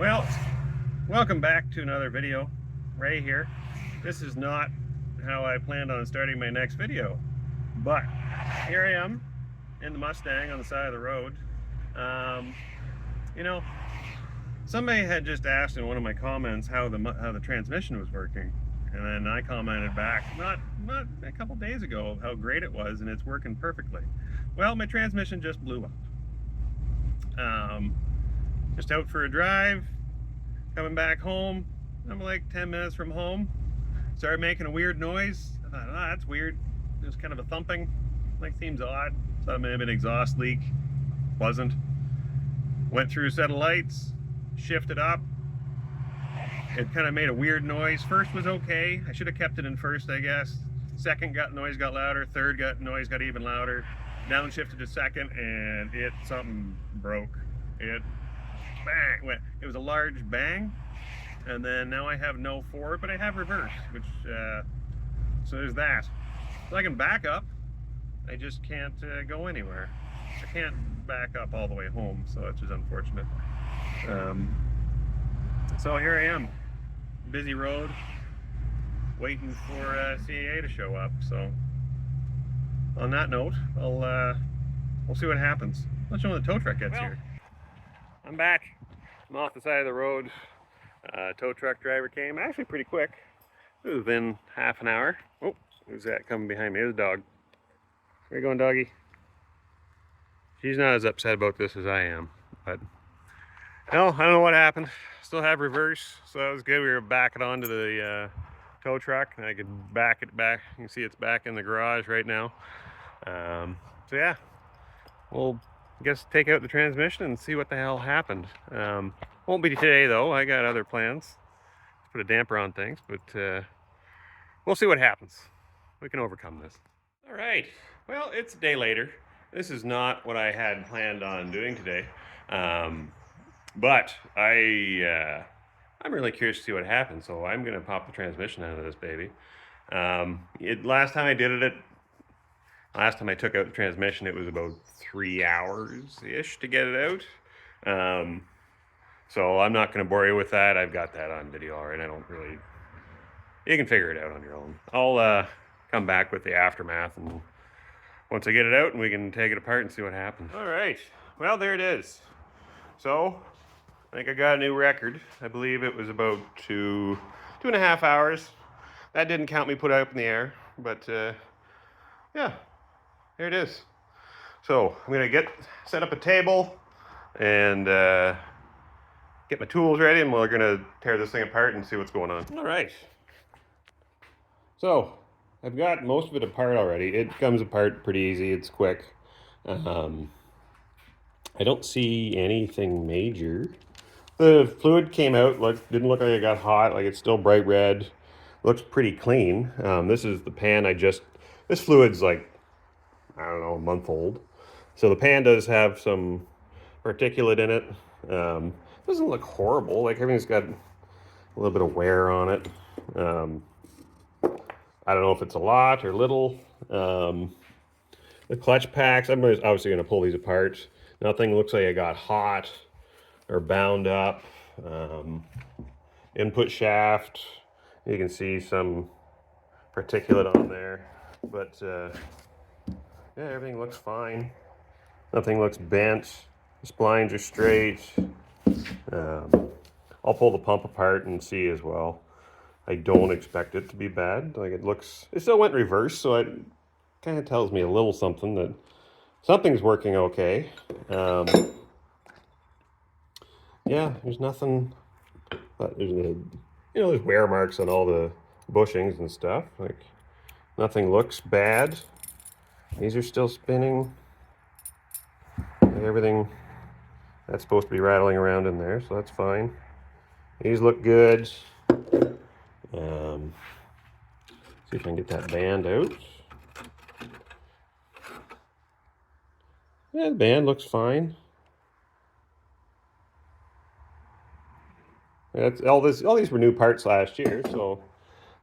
Well, welcome back to another video. Ray here. This is not how I planned on starting my next video, but here I am in the Mustang on the side of the road. You know, somebody had just asked in one of my comments how the transmission was working, and then I commented back not a couple days ago how great it was and it's working perfectly. Well, my transmission just blew up. Just out for a drive, coming back home. I'm like 10 minutes from home. Started making a weird noise. I thought, oh, that's weird. There's kind of a thumping. Like, seems odd. Thought it may have been an exhaust leak. Wasn't. Went through a set of lights, shifted up. It kind of made a weird noise. First was okay. I should have kept it in first, I guess. Second noise got louder. Third noise got even louder. Downshifted to second, and something broke. It bang. It was a large bang, and then now I have no forward, but I have reverse, which so there's that. So I can back up. I just can't go anywhere. I can't back up all the way home, so it's just unfortunate. So here I am, busy road, waiting for CAA to show up. So on that note, we'll see what happens. Let's know when the tow truck gets here. I'm back. I'm off the side of the road. Tow truck driver came actually pretty quick. It was within half an hour. Oh, who's that coming behind me? There's a dog. Where you going, doggy? She's not as upset about this as I am, but no, I don't know what happened. Still have reverse, so that was good. We were backing onto the tow truck, and I could back it back. You can see it's back in the garage right now. So yeah, we'll guess take out the transmission and see what the hell happened. Won't be today though. I got other plans. Put a damper on things, but we'll see what happens. We can overcome this. All right. Well, it's a day later. This is not what I had planned on doing today, but I'm really curious to see what happens. So I'm gonna pop the transmission out of this baby. Last time I took out the transmission, it was about 3 hours-ish to get it out. So I'm not going to bore you with that. I've got that on video already. You can figure it out on your own. I'll come back with the aftermath, and once I get it out, and we can take it apart and see what happens. All right. Well, there it is. So I think I got a new record. I believe it was about two and a half hours. That didn't count me put it up in the air, but yeah. There it is. So I'm gonna set up a table and get my tools ready, and we're gonna tear this thing apart and see what's going on. All right. So I've got most of it apart already. It comes apart pretty easy. It's quick. I don't see anything major. The fluid came out. Didn't look like it got hot. Like, it's still bright red. Looks pretty clean. This is the pan this fluid's like, I don't know, a month old. So the pan does have some particulate in it. Doesn't look horrible. Like, everything's got a little bit of wear on it. I don't know if it's a lot or little. The clutch packs, I'm obviously going to pull these apart. Nothing looks like it got hot or bound up. Input shaft, you can see some particulate on there. But yeah, everything looks fine. Nothing looks bent. The splines are straight. I'll pull the pump apart and see as well. I don't expect it to be bad. Like, it still went reverse, so it kind of tells me a little something that something's working okay. Yeah, there's nothing, but there's wear marks on all the bushings and stuff. Like, nothing looks bad. These are still spinning. Everything that's supposed to be rattling around in there, so that's fine. These look good. See if I can get that band out. Yeah, the band looks fine. All these were new parts last year, so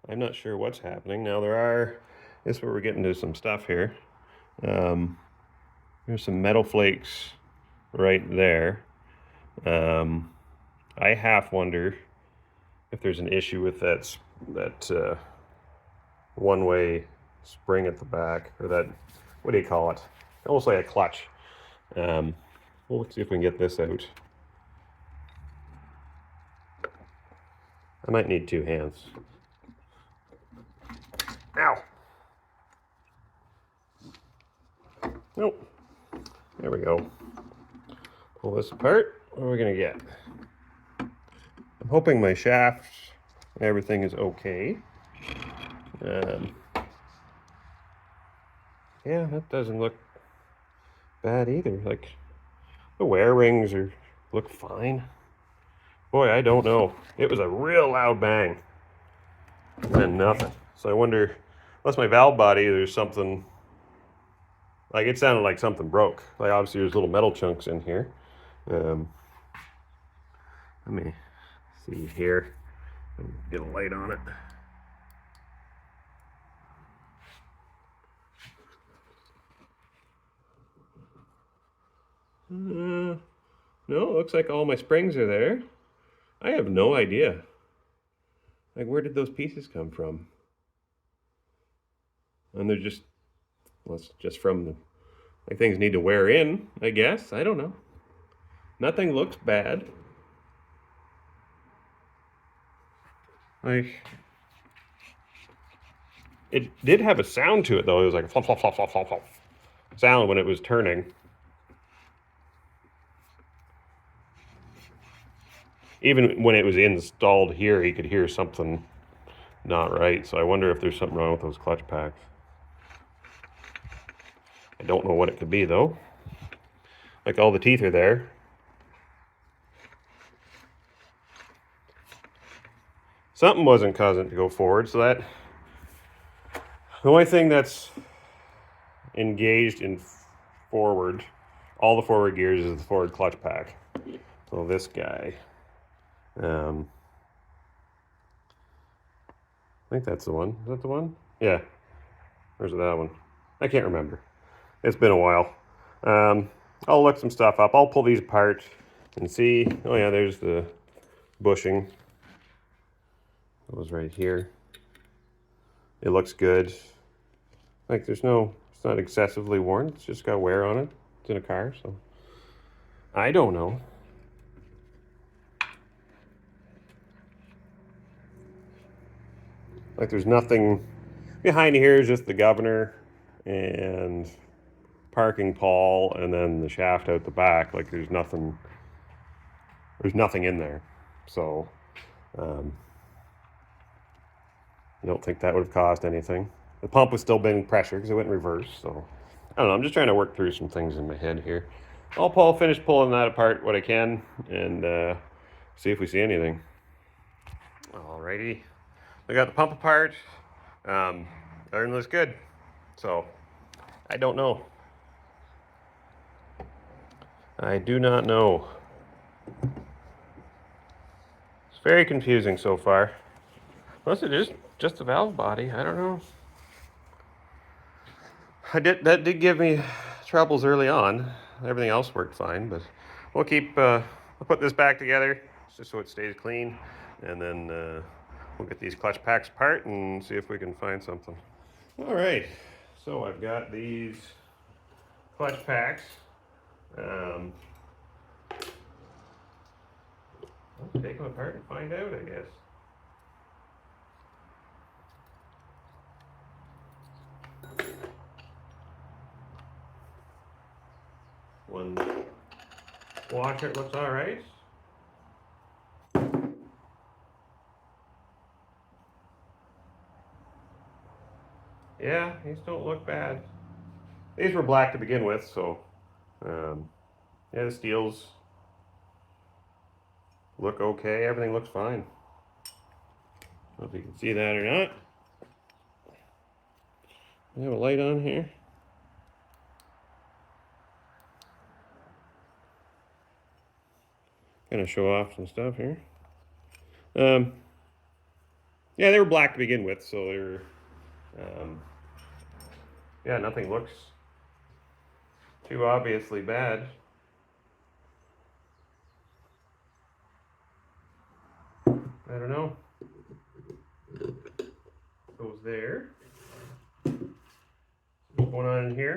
I'm not sure what's happening. Now this is where we're getting to some stuff here. There's some metal flakes right there. I half wonder if there's an issue with that one-way spring at the back, or that, what do you call it? Almost like a clutch. Well, let's see if we can get this out. I might need two hands. Ow! Nope. There we go. Pull this apart. What are we gonna get? I'm hoping my shaft and everything is okay. Yeah, that doesn't look bad either. Like, the wear rings look fine. Boy, I don't know. It was a real loud bang. And then nothing. So I wonder, unless my valve body, there's something, like it sounded like something broke. Like obviously there's little metal chunks in here. Let me see here. Get a light on it. No, it looks like all my springs are there. I have no idea. Like, where did those pieces come from? And they're just, well, it's just from the, like, things need to wear in, I guess. I don't know. Nothing looks bad. Like, it did have a sound to it though. It was like a flop, flop, flop, flop, flop, flop sound when it was turning. Even when it was installed here, he could hear something not right. So I wonder if there's something wrong with those clutch packs. I don't know what it could be though. Like, all the teeth are there. Something wasn't causing it to go forward, so that, the only thing that's engaged in forward, all the forward gears, is the forward clutch pack. So this guy, I think that's the one. Is that the one? Yeah. Or is it that one? I can't remember. It's been a while. I'll look some stuff up. I'll pull these apart and see. Oh yeah, there's the bushing. It was right here. It looks good. Like, there's no, it's not excessively worn. It's just got wear on it. It's in a car, so I don't know. Like, there's nothing behind here. Is just the governor and parking pawl, and then the shaft out the back. Like, there's nothing in there. So I don't think that would have caused anything. The pump was still bending pressure because it went in reverse. So I don't know. I'm just trying to work through some things in my head here. I'll finish pulling that apart what I can, and see if we see anything. Alrighty, I got the pump apart. Everything looks good. So I don't know. I do not know. It's very confusing so far. Unless it is just the valve body. I don't know. That did give me troubles early on. Everything else worked fine, but we'll put this back together just so it stays clean, and then we'll get these clutch packs apart and see if we can find something. All right, so I've got these clutch packs. I'll take them apart and find out, I guess. One washer looks all right. Yeah, these don't look bad. These were black to begin with, so yeah, the steels look okay. Everything looks fine. I don't know if you can see that or not. We have a light on here. Gonna show off some stuff here. Yeah, they were black to begin with, so they were, yeah, nothing looks too obviously bad. I don't know. Goes there. What's going on in here?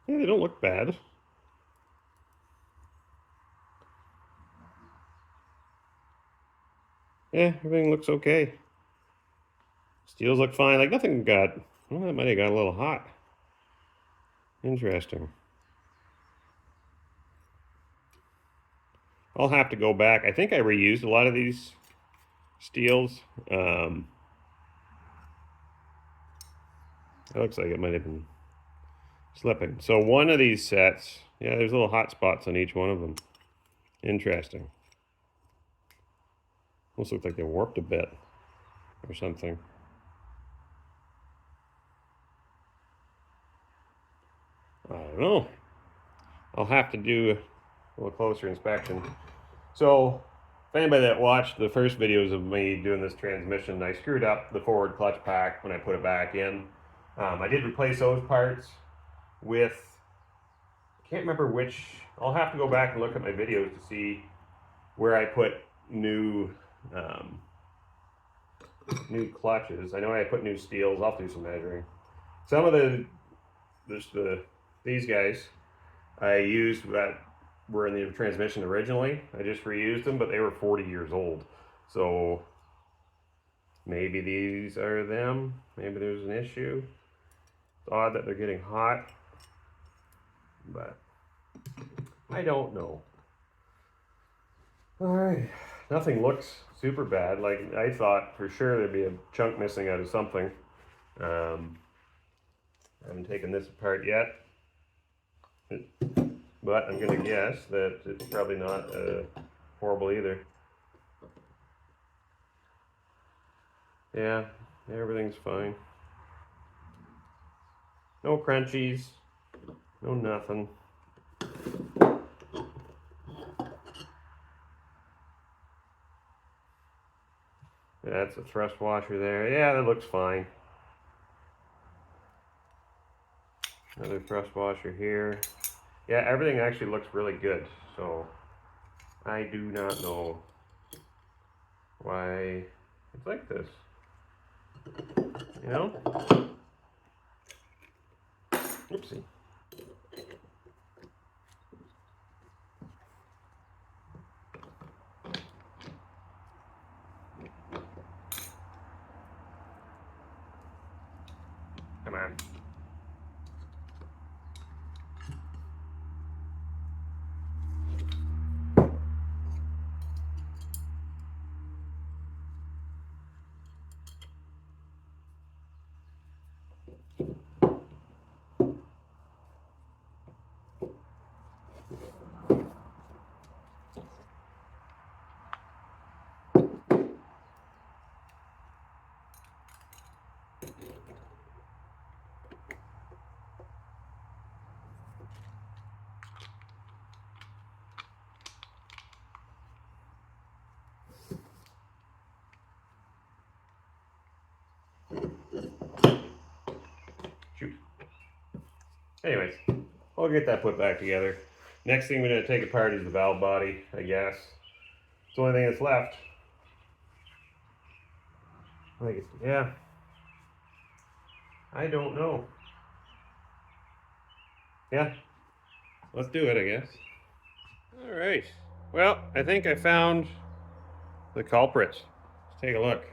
Yeah, they don't look bad. Yeah, everything looks okay. Steels look fine. Like nothing got, well, that might have got a little hot. Interesting. I'll have to go back. I think I reused a lot of these steels. It looks like it might have been slipping. So one of these sets, yeah, there's little hot spots on each one of them. Interesting. Almost looks like they warped a bit or something. I don't know. I'll have to do a little closer inspection. So, if anybody that watched the first videos of me doing this transmission, I screwed up the forward clutch pack when I put it back in. I did replace those parts with, I can't remember which, I'll have to go back and look at my videos to see where I put new new clutches. I know I put new steels. I'll do some measuring. Some of these guys I used that were in the transmission originally. I just reused them, but they were 40 years old. So maybe these are them. Maybe there's an issue. It's odd that they're getting hot, but I don't know. All right, nothing looks super bad. Like I thought for sure there'd be a chunk missing out of something. I haven't taken this apart yet, but I'm gonna guess that it's probably not horrible either. Yeah, everything's fine. No crunchies, no nothing. That's a thrust washer there. Yeah, that looks fine. Another thrust washer here. Yeah, everything actually looks really good. So I do not know why it's like this. You know? Oopsie. Come on. Shoot. Anyways, I'll get that put back together. Next thing we're going to take apart is the valve body, I guess. It's the only thing that's left. Like, yeah. I don't know. Yeah. Let's do it, I guess. All right. Well, I think I found the culprit. Let's take a look.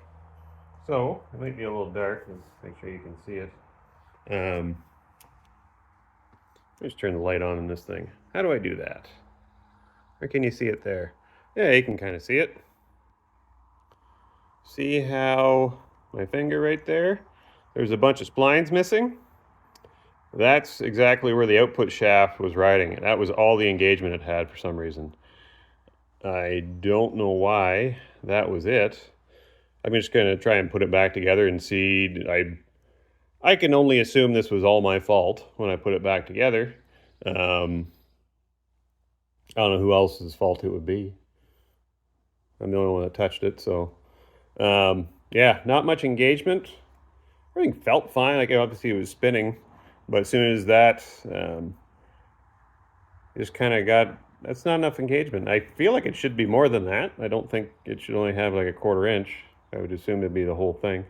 So, it might be a little dark. Let's make sure you can see it. Let's turn the light on in this thing. How do I do that? Or can you see it there? Yeah, you can kind of see it. See how my finger right there? There's a bunch of splines missing. That's exactly where the output shaft was riding. That was all the engagement it had for some reason. I don't know why that was it. I'm just going to try and put it back together and see. I can only assume this was all my fault when I put it back together. I don't know who else's fault it would be. I'm the only one that touched it, so yeah, not much engagement. Everything felt fine. Like obviously it was spinning, but as soon as that, just kind of got. That's not enough engagement. I feel like it should be more than that. I don't think it should only have like a 1/4 inch. I would assume it'd be the whole thing.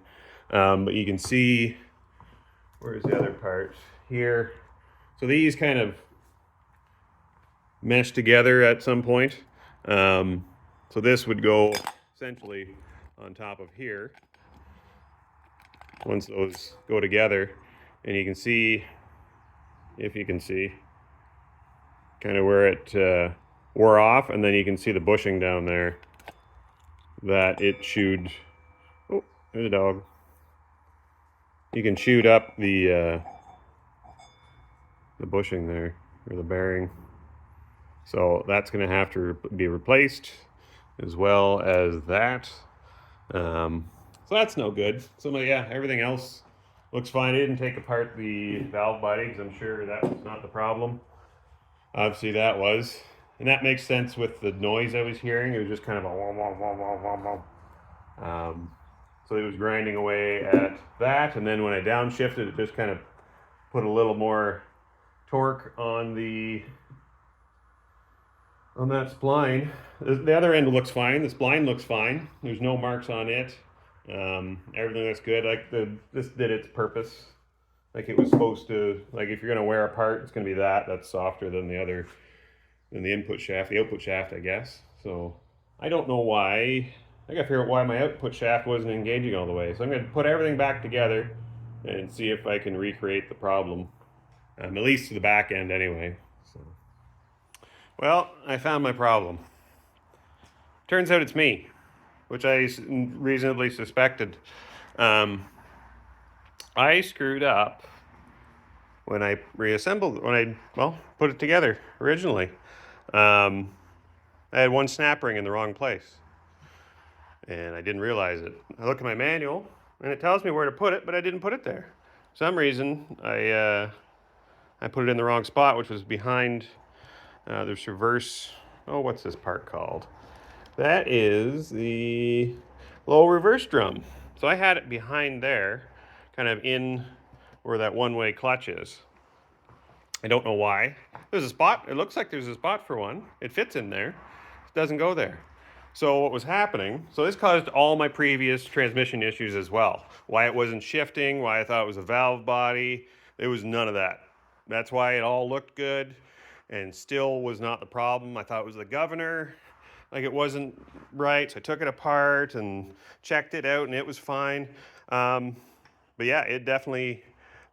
But you can see where's the other part here. So these kind of mesh together at some point. So this would go essentially on top of here once those go together, and you can see, if you can see, kind of where it wore off, and then you can see the bushing down there that it chewed. Oh, there's a dog. You can chewed up the bushing there, or the bearing. So that's going to have to be replaced, as well as that. So that's no good. So yeah, everything else looks fine. I didn't take apart the valve body because I'm sure that was not the problem. Obviously that was. And that makes sense with the noise I was hearing. It was just kind of a wom, wom, wom, wom, wom, wom. So it was grinding away at that. And then when I downshifted, it just kind of put a little more torque on that spline. The other end looks fine. The spline looks fine. There's no marks on it. Everything looks good. Like this did its purpose. Like it was supposed to. Like if you're gonna wear a part, it's gonna be that's softer than the other, than the input shaft, the output shaft, I guess. So I don't know why. I gotta figure out why my output shaft wasn't engaging all the way. So I'm gonna put everything back together and see if I can recreate the problem, at least to the back end anyway. So. Well, I found my problem. Turns out it's me, which I reasonably suspected. I screwed up when I reassembled, put it together originally. I had one snap ring in the wrong place, and I didn't realize it. I look at my manual, and it tells me where to put it, but I didn't put it there. For some reason, I put it in the wrong spot, which was behind this reverse. Oh, what's this part called? That is the low reverse drum. So I had it behind there, kind of in where that one-way clutch is. I don't know why. There's a spot. It looks like there's a spot for one. It fits in there. It doesn't go there. So what was happening, so this caused all my previous transmission issues as well. Why it wasn't shifting, why I thought it was a valve body. It was none of that. That's why it all looked good and still was not the problem. I thought it was the governor. Like it wasn't right. So I took it apart and checked it out and it was fine. But yeah, it definitely,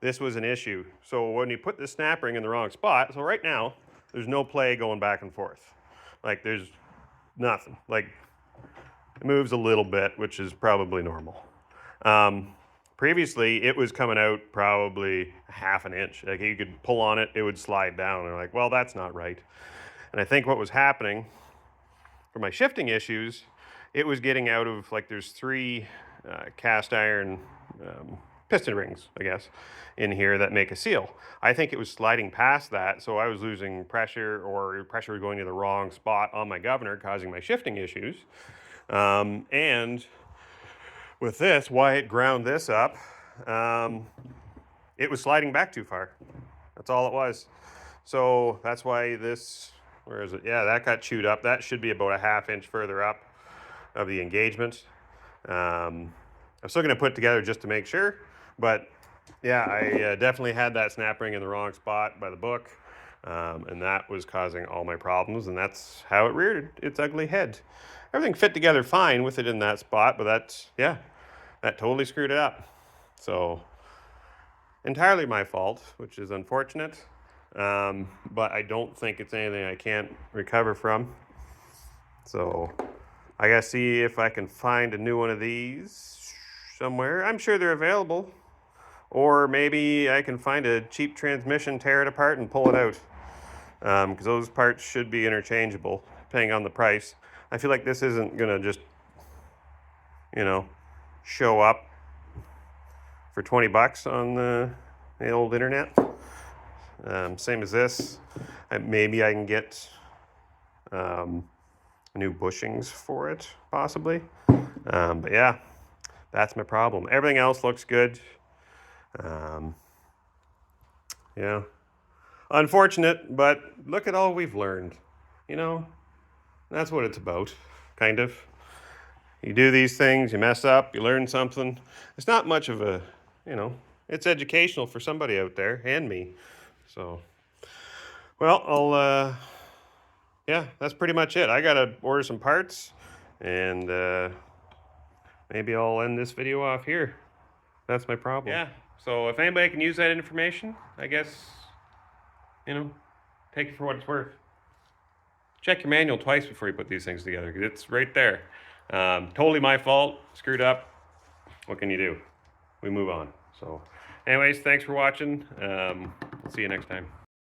this was an issue. So when you put the snap ring in the wrong spot, so right now, there's no play going back and forth. Like there's nothing. Like it moves a little bit, which is probably normal. Previously, it was coming out probably 1/2 inch. Like you could pull on it, it would slide down. And I'm like, well, that's not right. And I think what was happening for my shifting issues, it was getting out of, like there's 3 cast iron piston rings, I guess, in here that make a seal. I think it was sliding past that, so I was losing pressure, or pressure was going to the wrong spot on my governor, causing my shifting issues. And with this, why it ground this up, it was sliding back too far. That's all it was. So that's why this, where is it? Yeah, that got chewed up. That should be about a 1/2 inch further up of the engagement. I'm still going to put it together just to make sure, but yeah, I definitely had that snap ring in the wrong spot by the book, and that was causing all my problems, and that's how it reared its ugly head. Everything fit together fine with it in that spot, but that totally screwed it up. So entirely my fault, which is unfortunate. but I don't think it's anything I can't recover from. So I gotta see if I can find a new one of these somewhere. I'm sure they're available. Or maybe I can find a cheap transmission, tear it apart, and pull it out. Because those parts should be interchangeable, depending on the price. I feel like this isn't gonna just, show up for 20 bucks on the old internet. Same as this. Maybe I can get new bushings for it, possibly. But yeah, that's my problem. Everything else looks good. Yeah. Unfortunate, but look at all we've learned. That's what it's about, kind of. You do these things, you mess up, you learn something. It's not much of a, it's educational for somebody out there and me. So, well, yeah, that's pretty much it. I gotta order some parts, and maybe I'll end this video off here. That's my problem. Yeah, so if anybody can use that information, I guess, take it for what it's worth. Check your manual twice before you put these things together, because it's right there. Totally my fault, screwed up. What can you do? We move on. So anyways, thanks for watching. See you next time.